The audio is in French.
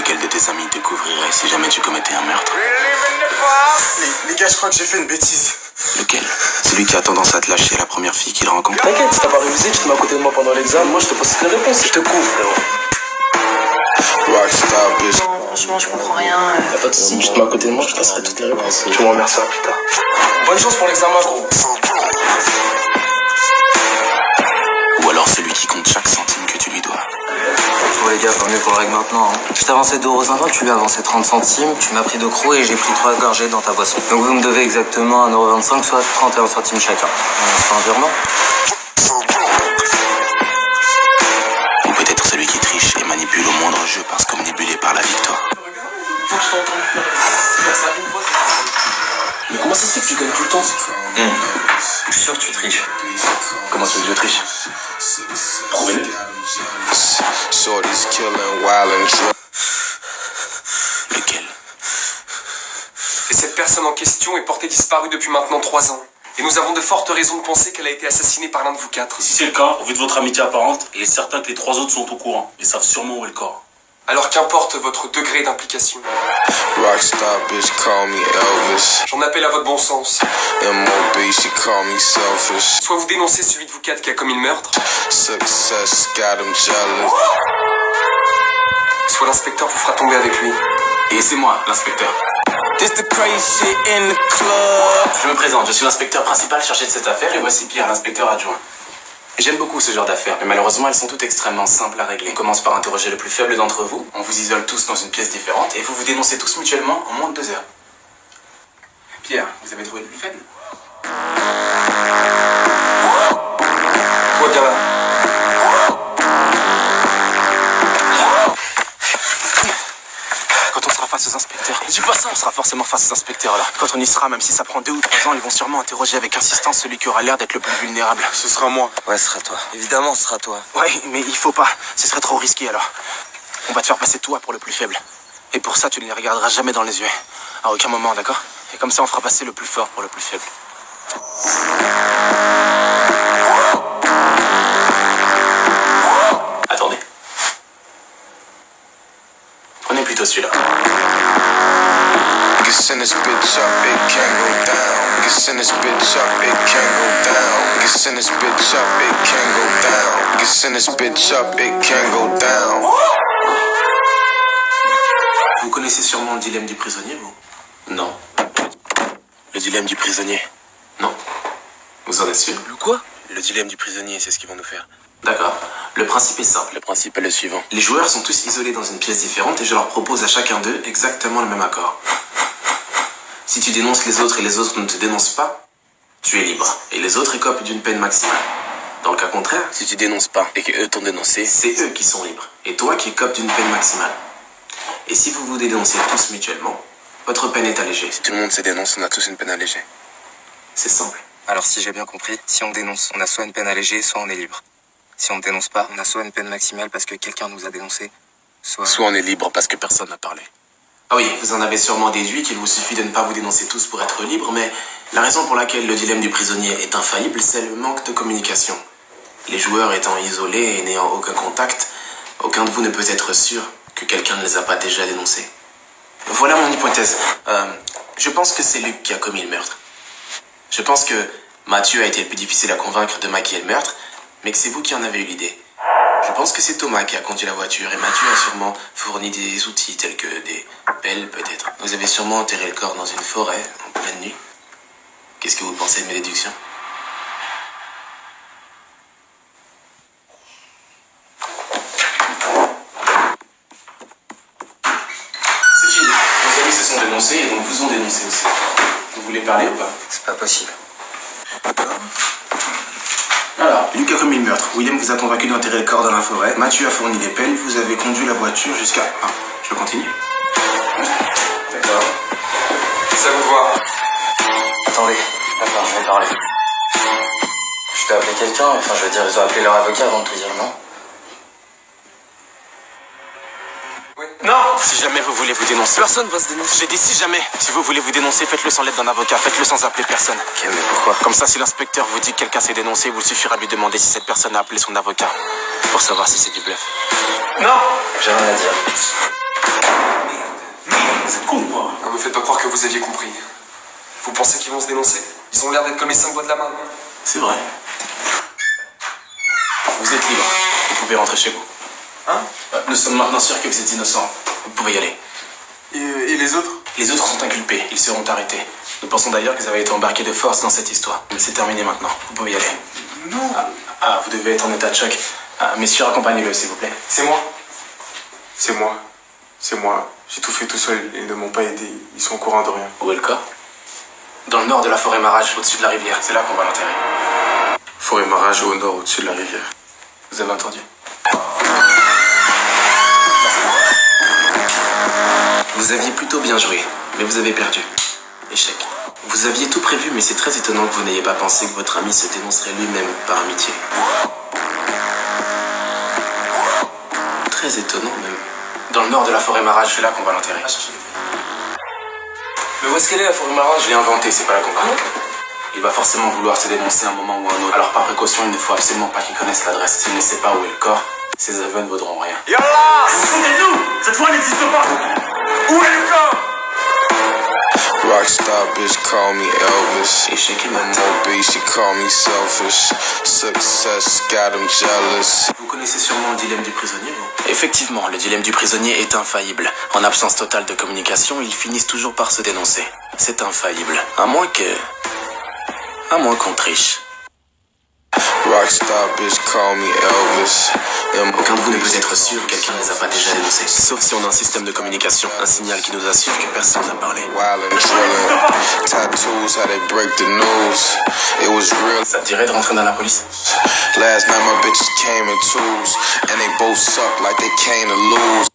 lequel de tes amis découvrirait si jamais tu commettais un meurtre? Les gars, je crois que j'ai fait une bêtise. Lequel? Celui qui a tendance à te lâcher la première fille qu'il rencontre? T'inquiète, si t'as pas révisé, tu te mets à côté de moi pendant l'examen. Moi, je te pose les réponses, je te couvre, frérot. Non, franchement, je comprends rien. Y'a pas de soucis, tu te mets à côté de moi, je te passerai toutes les réponses. Tu m'en remercieras plus tard. Bonne chance pour l'examen, gros. Ou alors celui qui compte chaque centime que tu lui dois? Bon les gars, pas mieux qu'on le règle maintenant. Hein. Je t'ai avancé 2,50 €, tu lui as avancé 30 centimes, tu m'as pris 2 crocs et j'ai pris 3 gorgées dans ta boisson. Donc vous me devez exactement 1,25 €, soit 31 centimes chacun. On fait un virement? Ou peut-être celui qui triche et manipule au moindre jeu parce qu'omnibulé par la victoire. Mais comment ça se fait que tu gagnes tout le temps? Je suis sûr que tu triches. Comment tu veux que je triche? Prouvez-le. Lequel? Et cette personne en question est portée disparue depuis maintenant 3 ans. Et nous avons de fortes raisons de penser qu'elle a été assassinée par l'un de vous 4. Si c'est le cas, au vu de votre amitié apparente, il est certain que les 3 autres sont au courant et savent sûrement où est le corps. Alors qu'importe votre degré d'implication. Rockstar bitch call me Elvis. J'en appelle à votre bon sens. M.O.B. she call me selfish. Soit vous dénoncez celui de vous 4 qui a commis le meurtre, Success got him jealous. soit l'inspecteur vous fera tomber avec lui. Et c'est moi, l'inspecteur. This the crazy shit in the club. Je me présente, je suis l'inspecteur principal chargé de cette affaire et voici Pierre, l'inspecteur adjoint. J'aime beaucoup ce genre d'affaires, mais malheureusement elles sont toutes extrêmement simples à régler. On commence par interroger le plus faible d'entre vous, on vous isole tous dans une pièce différente et vous vous dénoncez tous mutuellement en moins de 2 heures. Pierre, vous avez trouvé le plus faible? Toi, bien là. Quand on sera face aux inspecteurs, dis pas ça, on sera forcément face aux inspecteurs là. Quand on y sera, même si ça prend 2 ou 3 ans, ils vont sûrement interroger avec insistance celui qui aura l'air d'être le plus vulnérable. Ce sera moi. Ouais, ce sera toi. Évidemment, ce sera toi. Ouais, mais il faut pas, ce serait trop risqué alors. On va te faire passer toi pour le plus faible. Et pour ça, tu ne les regarderas jamais dans les yeux. À aucun moment, d'accord? Et comme ça, on fera passer le plus fort pour le plus faible. Attendez. Prenez plutôt celui-là. Niggas send this bitch up, it can't go down. Niggas send this bitch up, it can't go down. Niggas send this bitch up, it can't go down. Niggas send this bitch up, it can't go down. Vous connaissez sûrement le dilemme du prisonnier, vous? Non. Le dilemme du prisonnier? Non. Vous en êtes sûr? Le quoi? Le dilemme du prisonnier, c'est ce qu'ils vont nous faire. D'accord. Le principe est simple. Le principe est le suivant. Les joueurs sont tous isolés dans une pièce différente et je leur propose à chacun d'eux exactement le même accord. Si tu dénonces les autres et les autres ne te dénoncent pas, tu es libre. Et les autres écopent d'une peine maximale. Dans le cas contraire, si tu dénonces pas et qu'eux t'ont dénoncé, c'est eux qui sont libres. Et toi qui écopes d'une peine maximale. Et si vous vous dénoncez tous mutuellement, votre peine est allégée. Si tout le monde se dénonce, on a tous une peine allégée. C'est simple. Alors si j'ai bien compris, si on dénonce, on a soit une peine allégée, soit on est libre. Si on ne dénonce pas, on a soit une peine maximale parce que quelqu'un nous a dénoncé, soit on est libre parce que Personne n'a parlé. Ah oui, vous en avez sûrement déduit qu'il vous suffit de ne pas vous dénoncer tous pour être libre, mais la raison pour laquelle le dilemme du prisonnier est infaillible, c'est le manque de communication. Les joueurs étant isolés et n'ayant aucun contact, aucun de vous ne peut être sûr que quelqu'un ne les a pas déjà dénoncés. Voilà mon hypothèse. Je pense que c'est Luc qui a commis le meurtre. Je pense que Mathieu a été le plus difficile à convaincre de maquiller le meurtre, mais que c'est vous qui en avez eu l'idée. Je pense que c'est Thomas qui a conduit la voiture et Mathieu a sûrement fourni des outils tels que des pelles peut-être. Vous avez sûrement enterré le corps dans une forêt en pleine nuit. Qu'est-ce que vous pensez de mes déductions? C'est fini. Vos amis se sont dénoncés et donc vous ont dénoncé aussi. Vous voulez parler ou pas? c'est pas possible. Alors, Luc a commis le meurtre. William vous a convaincu d'enterrer le corps dans la forêt. Mathieu a fourni les pelles. Vous avez conduit la voiture jusqu'à... Ah, je continue. D'accord. Ça vous voit. Attendez, attends, je vais parler. Je peux appeler quelqu'un, enfin je veux dire, ils ont appelé leur avocat avant de tout dire, non? Non! Si jamais vous voulez vous dénoncer... Personne va se dénoncer. J'ai dit si jamais. Si vous voulez vous dénoncer, faites-le sans l'aide d'un avocat. Faites-le sans appeler personne. Ok, mais pourquoi? Comme ça, si l'inspecteur vous dit que quelqu'un s'est dénoncé, vous suffira de lui demander si cette personne a appelé son avocat. Pour savoir si c'est du bluff. Non! J'ai rien à dire. vous êtes cons, quoi. Ne me faites pas croire que vous aviez compris. Vous pensez qu'ils vont se dénoncer? Ils ont l'air d'être comme les 5 doigts de la main. C'est vrai. Vous êtes libre. Vous pouvez rentrer chez vous. Hein? Nous sommes maintenant sûrs que vous êtes innocent. Vous pouvez y aller. Et les autres? Les autres sont inculpés. Ils seront arrêtés. Nous pensons d'ailleurs qu'ils avaient été embarqués de force dans cette histoire. Mais c'est terminé maintenant. Vous pouvez y aller. Non. Vous devez être en état de choc. Messieurs, accompagnez-le, s'il vous plaît. C'est moi. C'est moi. C'est moi. J'ai tout fait tout seul. Ils ne m'ont pas aidé. Ils sont au courant de rien. Où est le corps? Dans le nord de la forêt Marage, au-dessus de la rivière. C'est là qu'on va l'enterrer. Forêt Marage au nord, au-dessus de la rivière. Vous avez entendu? Vous aviez plutôt bien joué, mais vous avez perdu. Échec. Vous aviez tout prévu, mais c'est très étonnant que vous n'ayez pas pensé que votre ami se dénoncerait lui-même par amitié. Très étonnant, même. Dans le nord de la forêt Marage, c'est là qu'on va l'enterrer. Mais où est-ce qu'elle est, la forêt Marage? Je l'ai inventé, c'est pas là qu'on va. Il va forcément vouloir se dénoncer à un moment ou à un autre. Alors par précaution, il ne faut absolument pas qu'il connaisse l'adresse. S'il ne sait pas où est le corps, ses aveux ne vaudront rien. Yallah! Foutez-nous! Cette fois, elle n'existe pas! Où est le corps? Rockstar bitch call me Elvis. Échec et No mat. more B, she call me selfish. Success got them jealous. Vous connaissez sûrement le dilemme du prisonnier, vous? Effectivement, le dilemme du prisonnier est infaillible. En absence totale de communication, ils finissent toujours par se dénoncer. C'est infaillible. À moins qu'on triche. Rockstar bitch call me Elvis. Aucun de vous ne peut être sûr que quelqu'un ne les a pas déjà dénoncés. Sauf si on a un système de communication, un signal qui nous assure que personne n'a parlé. Wild and drilling. Tattoos, how they break the news. It was real. Ça te dirait de rentrer dans la police? Last night my bitches came in twos. And they both sucked like they came to lose.